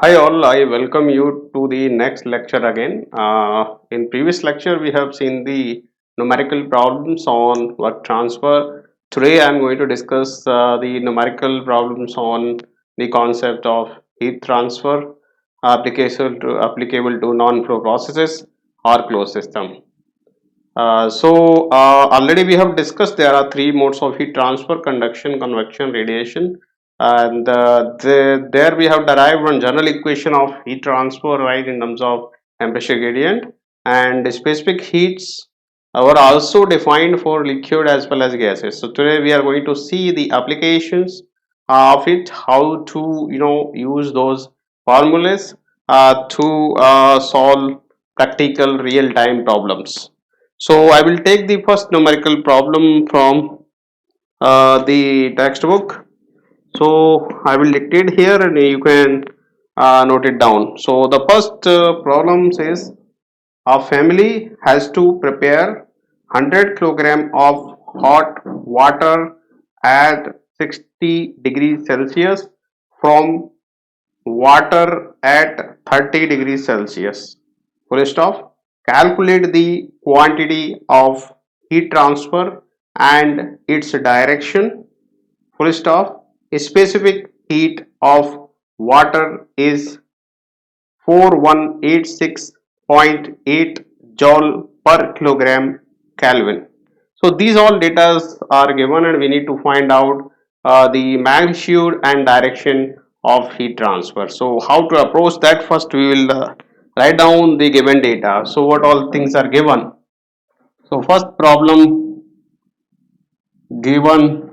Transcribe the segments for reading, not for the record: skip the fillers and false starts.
Hi all, I welcome you to the next lecture again. In previous lecture, we have seen the numerical problems on work transfer. Today, I am going to discuss the numerical problems on the concept of heat transfer applicable to non-flow processes or closed system. Already we have discussed there are three modes of heat transfer: conduction, convection, radiation. And there we have derived one general equation of heat transfer, right, in terms of temperature gradient, and specific heats were also defined for liquid as well as gases. So today we are going to see the applications of it, how to use those formulas to solve practical real-time problems. So I will take the first numerical problem from the textbook. So I will dictate here and you can note it down. So the first problem says a family has to prepare 100 kilogram of hot water at 60 degrees Celsius from water at 30 degrees Celsius. Full stop. Calculate the quantity of heat transfer and its direction. Full stop. Specific heat of water is 4186.8 joule per kilogram Kelvin. So these all data are given and we need to find out the magnitude and direction of heat transfer. So how to approach that? First we will write down the given data. So what all things are given? So first problem, given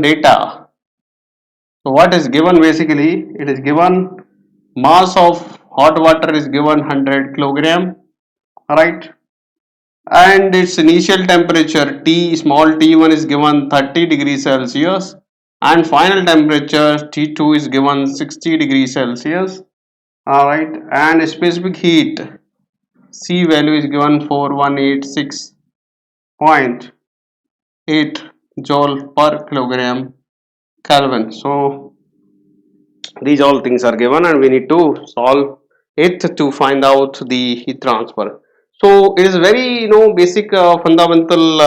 data. So what is given? Basically it is given mass of hot water is given 100 kilogram, right, and its initial temperature T small t1 is given 30 degrees Celsius, and final temperature T2 is given 60 degrees Celsius. Alright, and specific heat C value is given 4186.8 joule per kilogram Kelvin. So these all things are given and we need to solve it to find out the heat transfer. So it is very basic fundamental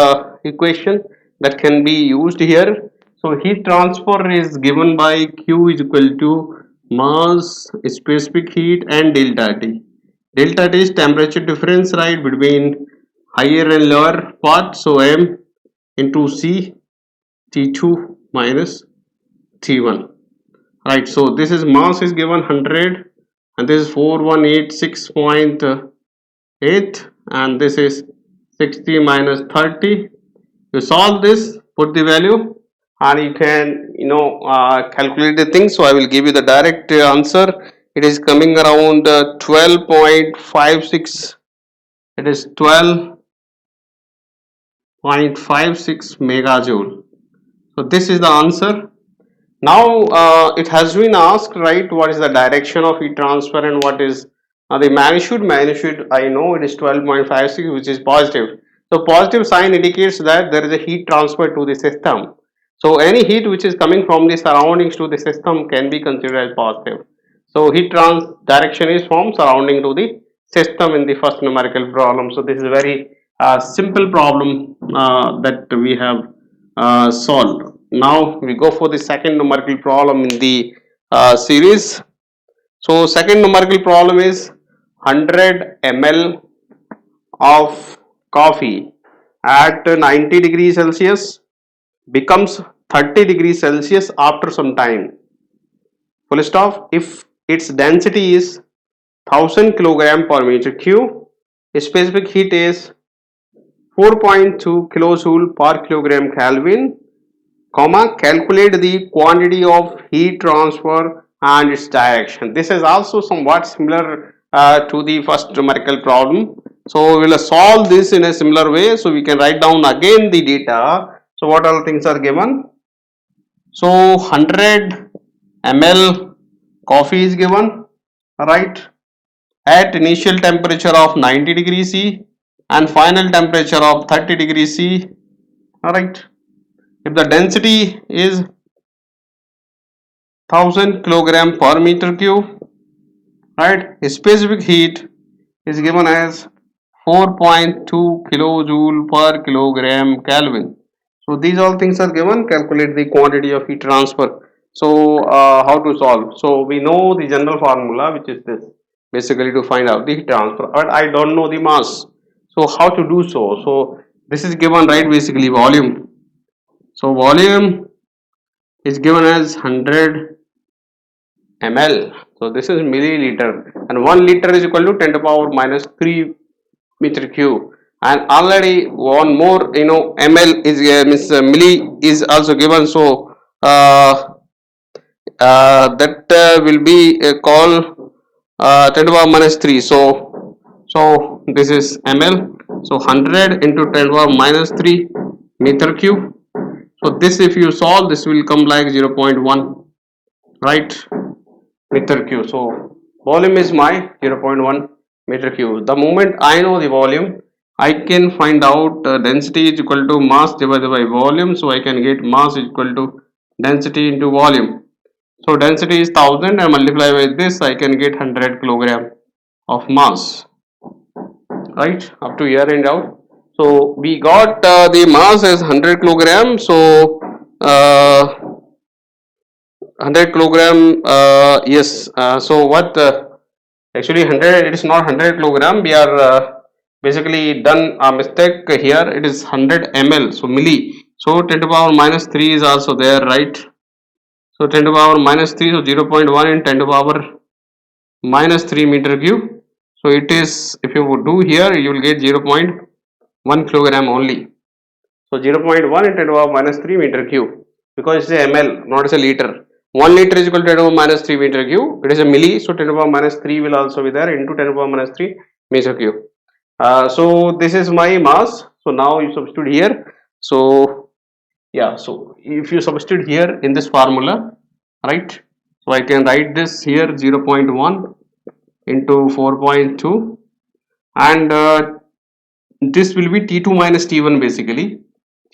equation that can be used here. So heat transfer is given by Q is equal to mass, specific heat, and delta T. Delta T is temperature difference, right, between higher and lower part. So M into C T2 minus T1. Right, so this is mass is given 100 and this is 4186.8 and this is 60 minus 30. You solve this, put the value, and you can calculate the thing. So I will give you the direct answer. It is coming around 12.56. It is 12.56 megajoule. So this is the answer. Now it has been asked, right, what is the direction of heat transfer and what is the magnitude. I know it is 12.56, which is positive. So positive sign indicates that there is a heat transfer to the system. So any heat which is coming from the surroundings to the system can be considered as positive. So heat trans direction is from surrounding to the system in the first numerical problem. So this is a very simple problem that we have solved. Now we go for the second numerical problem in the series. So second numerical problem is 100 ml of coffee at 90 degrees Celsius becomes 30 degrees Celsius after some time. Full stop. If its density is 1000 kilogram per meter cube, specific heat is 4.2 kilojoule per kilogram Kelvin, comma, calculate the quantity of heat transfer and its direction. This is also somewhat similar to the first numerical problem. So we will solve this in a similar way. So we can write down again the data. So what all things are given? So 100 ml coffee is given, right, at initial temperature of 90 degrees C and final temperature of 30 degrees C. Alright, if the density is 1000 kilogram per meter cube, right? Specific heat is given as 4.2 kilojoule per kilogram Kelvin. So these all things are given. Calculate the quantity of heat transfer. So how to solve? So we know the general formula, which is this, basically to find out the heat transfer, but I don't know the mass. So how to do so? So this is given, right? Basically volume. So volume is given as 100 ml. So this is milliliter, and 1 liter is equal to 10 to the power minus 3 meter cube. And already one more, ml is means milli is also given. So uh, that will be called 10 to the power minus 3. So this is ml. So 100 into 10 to the power minus 3 meter cube. So this, if you solve, this will come like 0.1, right, meter cube. So volume is my 0.1 meter cube. The moment I know the volume, I can find out density is equal to mass divided by volume. So I can get mass is equal to density into volume. So density is 1000 and multiply with this, I can get 100 kilogram of mass, right, up to here and out. So we got the mass as 100 kilogram. So 100 kilogram, yes. So what, actually 100, it is not 100 kilogram. We are basically done a mistake here. It is 100 ml, so milli. So 10 to the power minus 3 is also there, right? So 10 to the power minus 3, so 0.1 in 10 to the power minus 3 meter cube. So it is, if you would do here, you will get 0.1 kilogram only. So 0.1 in 10 to the power minus 3 meter cube, because it's a ml, not as a liter. 1 liter is equal to 10 to the power minus 3 meter cube. It is a milli, so 10 to the power minus 3 will also be there into 10 to the power minus 3 meter cube. So this is my mass. So now you substitute here. So yeah, so if you substitute here in this formula, right, so I can write this here 0.1 into 4.2, and this will be T2 minus T1, basically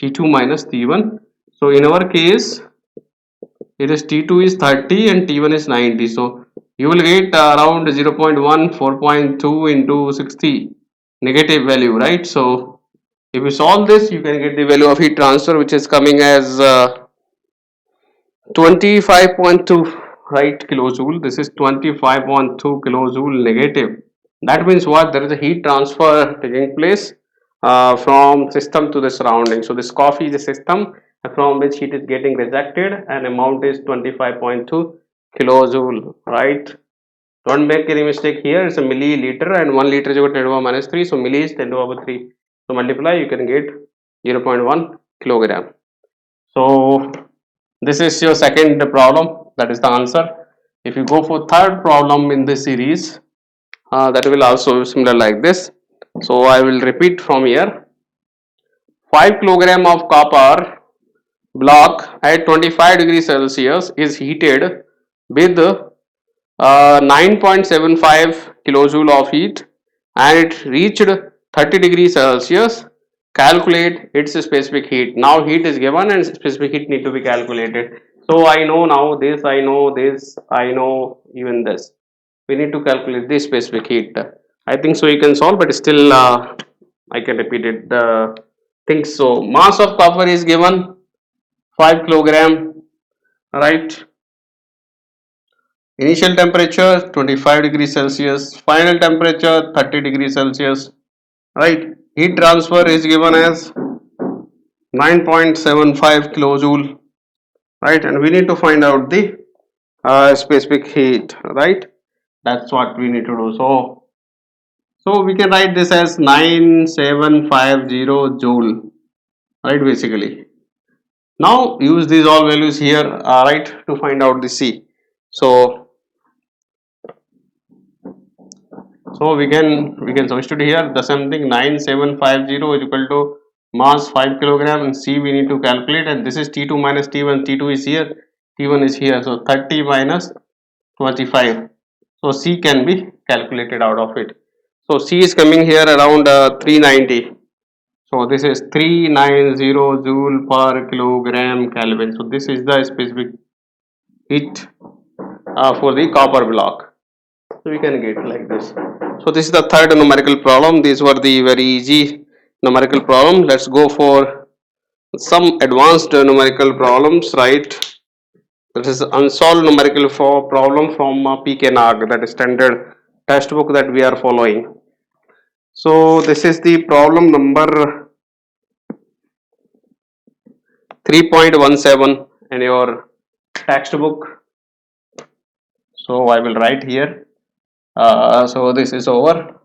T2 minus T1. So in our case, it is T2 is 30 and T1 is 90. So you will get around 0.1 4.2 into 60 negative value, right? So if you solve this, you can get the value of heat transfer, which is coming as 25.2, right, kilojoule. This is 25.2 kilojoule negative. That means what? There is a heat transfer taking place from system to the surrounding. So this coffee is a system from which heat is getting rejected, and amount is 25.2 kilojoule, right? Don't make any mistake here. It's a milliliter, and 1 liter is equal to 10 to the power minus 3. So milli is 10 to the power 3. So multiply, you can get 0.1 kilogram. So this is your second problem. That is the answer. If you go for third problem in this series, that will also similar like this. So I will repeat from here. 5 kilogram of copper block at 25 degrees Celsius is heated with 9.75 kilojoule of heat, and it reached 30 degrees Celsius. Calculate its specific heat. Now heat is given and specific heat need to be calculated. So I know now this, I know this, I know even this. We need to calculate this specific heat. I think so you can solve, but still I can repeat it. Things. So mass of copper is given 5 kilogram, right? Initial temperature 25 degrees Celsius, final temperature 30 degrees Celsius, right? Heat transfer is given as 9.75 kilojoule, right? And we need to find out the specific heat, right? That's what we need to do. So we can write this as 9750 joule, right? Basically, now use these all values here, right, to find out the C. So we can substitute here the same thing. 9750 is equal to mass 5 kilogram, and C we need to calculate, and this is T2 minus T1. T2 is here, T1 is here. So 30 minus 25. So C can be calculated out of it. So C is coming here around 390. So this is 390 joule per kilogram Kelvin. So this is the specific heat for the copper block. So we can get like this. So this is the third numerical problem. These were the very easy numerical problem. Let's go for some advanced numerical problems, right? This is unsolved numerical problem from PK-NAG, that is standard textbook that we are following. So this is the problem number 3.17 in your textbook. So I will write here. So this is over.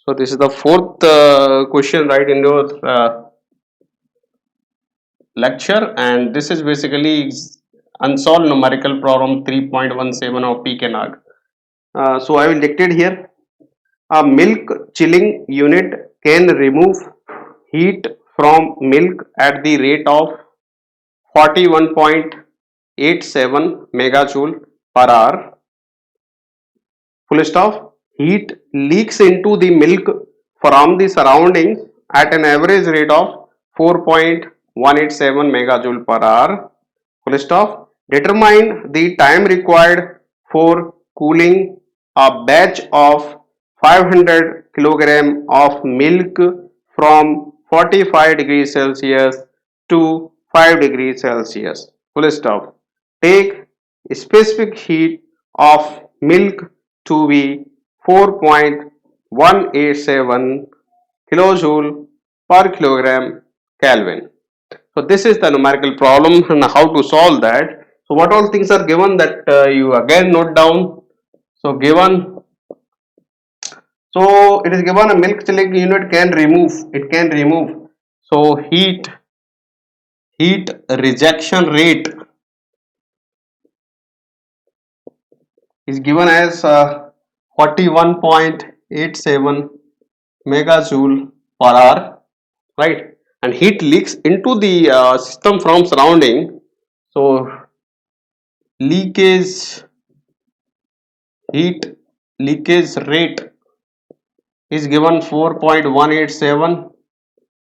So this is the fourth question right in your lecture, and this is basically unsolved numerical problem 3.17 of PK-NAG. So I will dictate here. A milk chilling unit can remove heat from milk at the rate of 41.87 megajoule per hour. Full stop. Heat leaks into the milk from the surroundings at an average rate of 4.187 megajoule per hour. Full stop. Determine the time required for cooling a batch of 500 kilogram of milk from 45 degrees Celsius to 5 degrees Celsius. Full stop. Take specific heat of milk to be 4.187 kilojoule per kilogram Kelvin. So this is the numerical problem and how to solve that. So what all things are given, that you again note down. So given, so it is given a milk chilling unit can remove, it can remove. So heat rejection rate is given as 41.87 megajoule per hour, right? And heat leaks into the system from surrounding. So heat leakage rate is given 4.187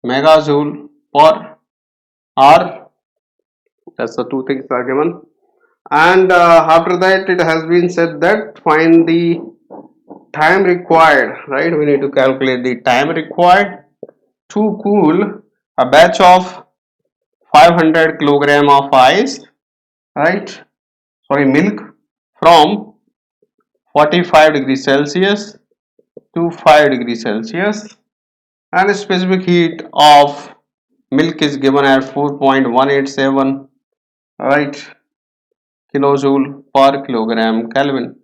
megajoule per hour. That's the two things are given. And after that it has been said that find the time required, right? We need to calculate the time required to cool a batch of 500 kilogram of ice, right? Sorry, milk from 45 degrees Celsius to 5 degrees Celsius, and the specific heat of milk is given at 4.187, right, kilojoule per kilogram Kelvin.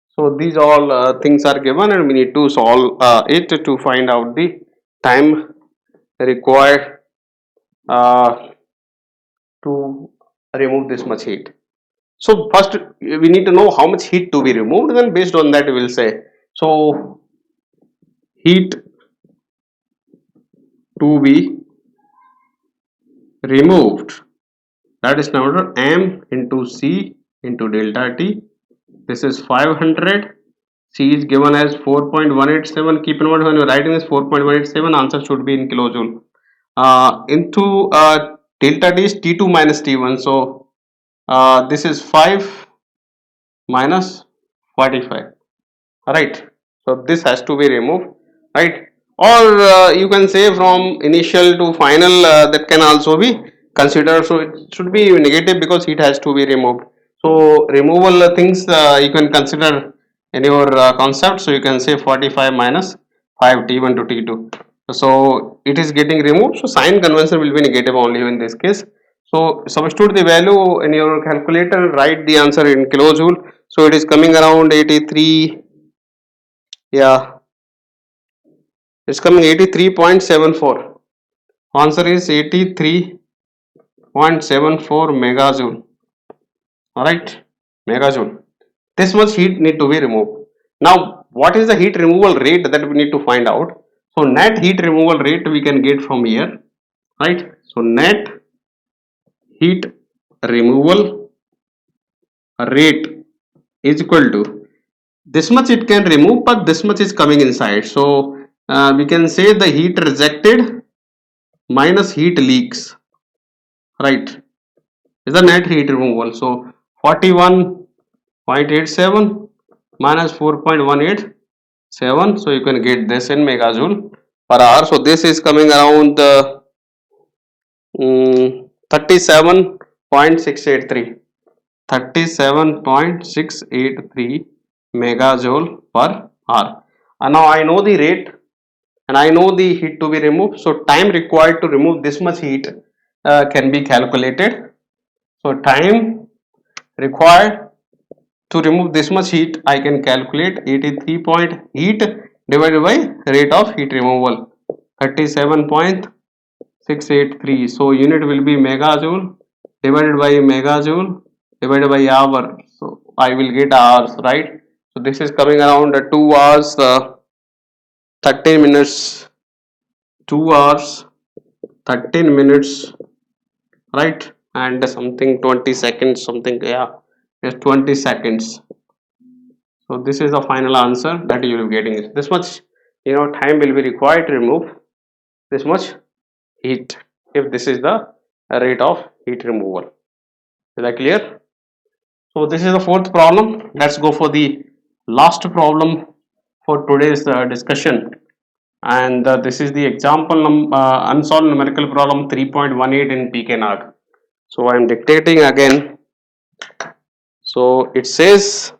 So these all things are given, and we need to solve it to find out the time required to remove this much heat. So first we need to know how much heat to be removed, then based on that we will say. So heat to be removed, that is now m into c into delta t. This is 500. C is given as 4.187. Keep in mind when you are writing this 4.187, answer should be in kilojoule. Into delta t is T2 minus T1. So this is 5 minus 45. Right. So this has to be removed. Right. Or you can say from initial to final, that can also be considered. So it should be negative because it has to be removed. So removal things you can consider in your concept. So you can say 45 minus 5 T1 to T2. So it is getting removed. So sign convention will be negative only in this case. So substitute the value in your calculator and write the answer in kilojoule. So it is coming around 83. Yeah, it's coming 83.74. Answer is 83.74 megajoule. Alright, megajoule. This much heat need to be removed. Now, what is the heat removal rate that we need to find out? So, net heat removal rate we can get from here. Right. So, net heat removal rate is equal to this much it can remove, but this much is coming inside. So, we can say the heat rejected minus heat leaks, right, is the net heat removal. So 41.87 minus 4.187. So you can get this in megajoule per hour. So this is coming around 37.683. 37.683 megajoule per hour. And now I know the rate and I know the heat to be removed. So time required to remove this much heat can be calculated. So time required to remove this much heat, I can calculate 83 point heat divided by rate of heat removal, 37.683. So unit will be megajoule divided by megajoule divided by hour. So I will get hours, right? So this is coming around 2 hours 13 minutes, 2 hours 13 minutes, right? And something 20 seconds, something, yeah, just 20 seconds. So this is the final answer that you will be getting. This much, time will be required to remove this much heat if this is the rate of heat removal. Is that clear? So this is the fourth problem. Let's go for the last problem for today's discussion. And this is the example unsolved numerical problem 3.18 in PKNAG. So I am dictating again. So it says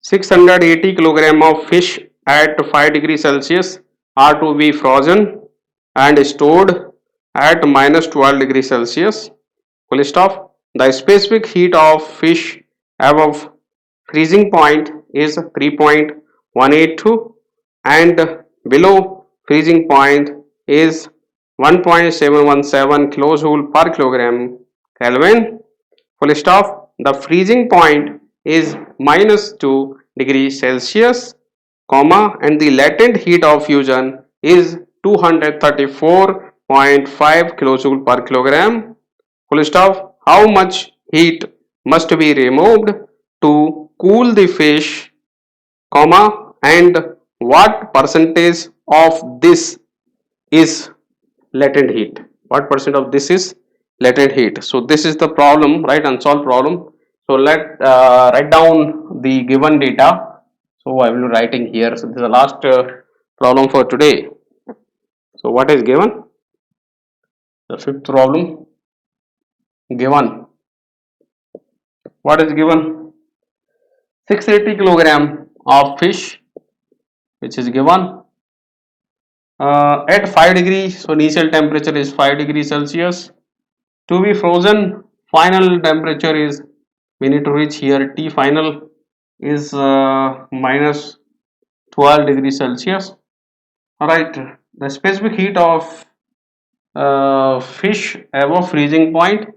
680 kilogram of fish at 5 degrees Celsius are to be frozen and stored at minus 12 degrees Celsius. Full stop. The specific heat of fish above freezing point is 3.182 and below freezing point is 1.717 kilojoule per kilogram Kelvin. Full stop. The freezing point is minus 2 degrees Celsius, comma, and the latent heat of fusion is 234.5 kilojoule per kilogram. Full stop. How much heat must be removed to cool the fish, comma, and what percentage of this is latent heat? What percent of this is latent heat? So this is the problem, right? Unsolved problem. So let write down the given data. So I will be writing here. So this is the last problem for today. So what is given? The fifth problem given. What is given? 680 kilogram of fish, which is given at 5 degrees. So initial temperature is 5 degrees Celsius. To be frozen, final temperature is, we need to reach here, T final is minus 12 degrees Celsius. Alright, the specific heat of fish above freezing point.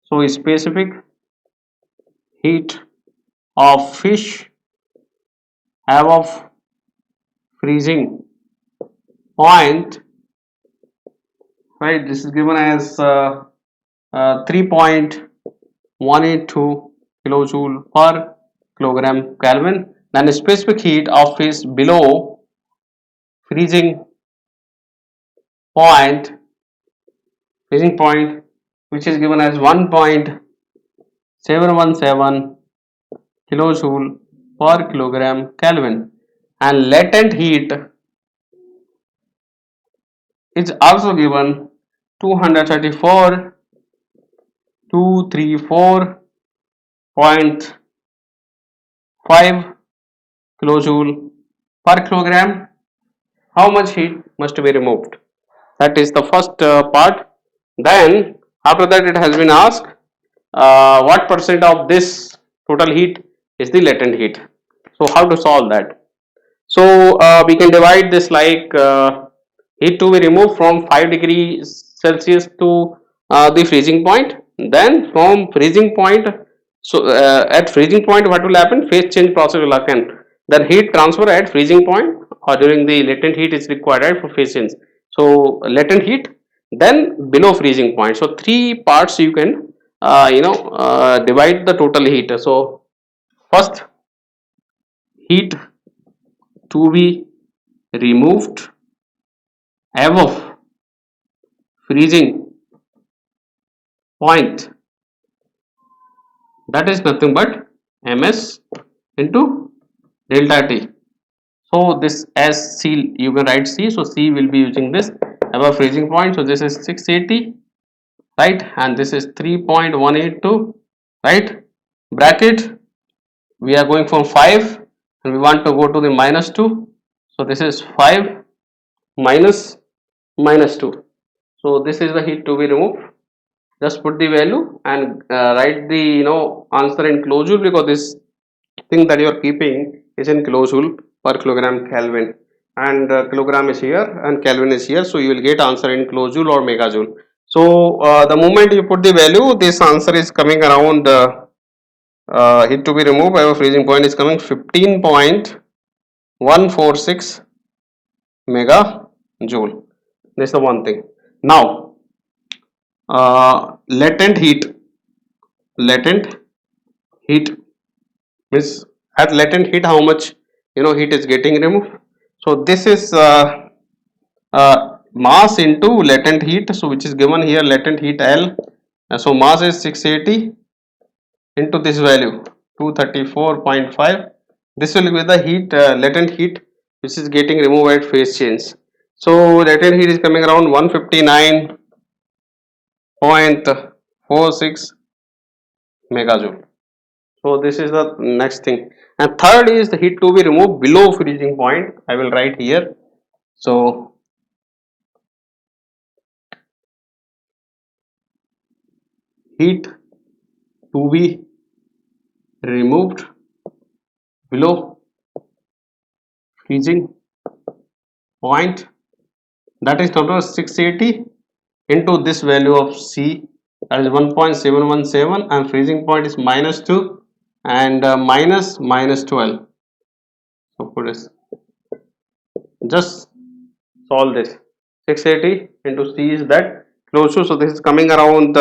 So specific heat of fish above freezing point, right? This is given as 3.182 kilojoule per kilogram Kelvin. Then the specific heat of fish below freezing point, which is given as 1.717 kilojoule per kilogram Kelvin, and latent heat is also given 234.5 kilojoule per kilogram. How much heat must be removed? That is the first part. Then after that it has been asked what percent of this total heat is the latent heat. So how to solve that? So we can divide this like heat to be removed from 5 degrees Celsius to the freezing point. Then from freezing point, so at freezing point what will happen? Phase change process will happen. Then heat transfer at freezing point or during the latent heat is required for phase change. So latent heat, then below freezing point. So three parts you can divide the total heat. So first, heat to be removed above freezing point that is nothing but ms into delta T. So this as C, you can write C, so C will be using this above freezing point. So this is 680, right, and this is 3.182, right, bracket. We are going from 5 and we want to go to the -2, so this is 5 minus -2. So this is the heat to be removed. Just put the value and write the answer in kilojoule, because this thing that you are keeping is in kilojoule per kilogram Kelvin, and kilogram is here and Kelvin is here, so you will get answer in kilojoule or megajoule. So the moment you put the value, this answer is coming around heat to be removed by a freezing point is coming 15.146 megajoule. This is the one thing. Now latent heat means at latent heat how much heat is getting removed. So this is mass into latent heat, so which is given here, latent heat L. So mass is 680 into this value 234.5. this will be the heat, latent heat which is getting removed at phase change. So latent heat is coming around 159.46 megajoule. So this is the next thing. And third is the heat to be removed below freezing point. I will write here. So heat to be removed below freezing point, that is total 680 into this value of C, that is 1.717, and freezing point is -2 and minus -12. So put this, just solve this. 680 into C is that close to, so this is coming around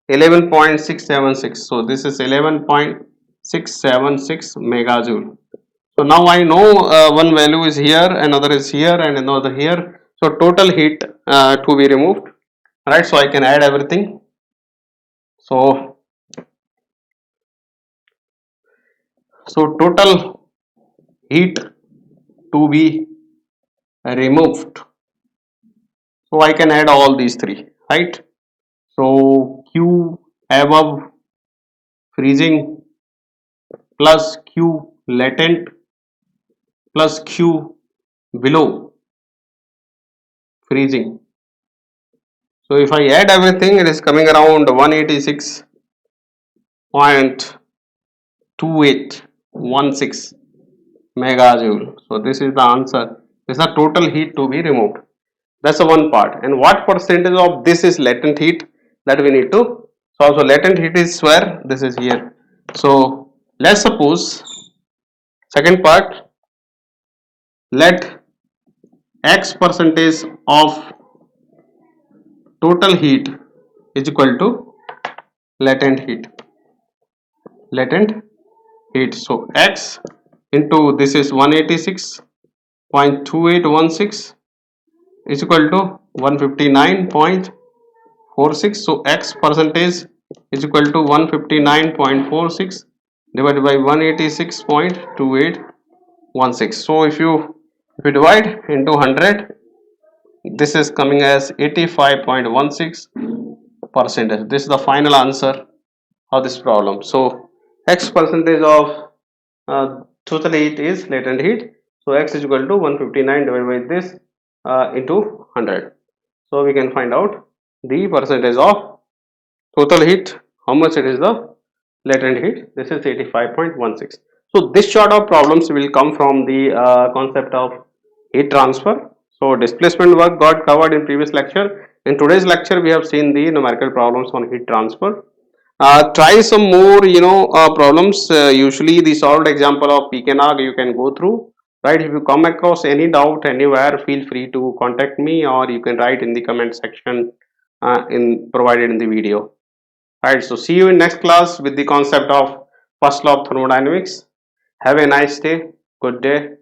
11.676. so this is 11.676 megajoule. So now I know one value is here, another is here, and another here. So total heat to be removed, right? So I can add everything. So total heat to be removed. So I can add all these three, right? So Q above freezing plus Q latent plus Q below freezing. So if I add everything, it is coming around 186.2816 megajoule. So this is the answer. This is the total heat to be removed. That's the one part. And what percentage of this is latent heat, that we need to solve. So latent heat is where this is here. So let's suppose second part, let X percentage of total heat is equal to latent heat. So X into this is 186.2816 is equal to 159.46. so X percentage is equal to 159.46 divided by 186.2816. so if you divide into 100, this is coming as 85.16 percentage. This is the final answer of this problem. So X percentage of total heat is latent heat. So X is equal to 159 divided by this into 100. So we can find out the percentage of total heat, how much it is the latent heat. This is 85.16. So this sort of problems will come from the concept of heat transfer. So displacement work got covered in previous lecture. In today's lecture, we have seen the numerical problems on heat transfer. Try some more problems. Usually the solved example of PKNAG you can go through, right? If you come across any doubt anywhere, feel free to contact me, or you can write in the comment section in provided in the video. Right, so see you in next class with the concept of first law of thermodynamics. Have a nice day. Good day.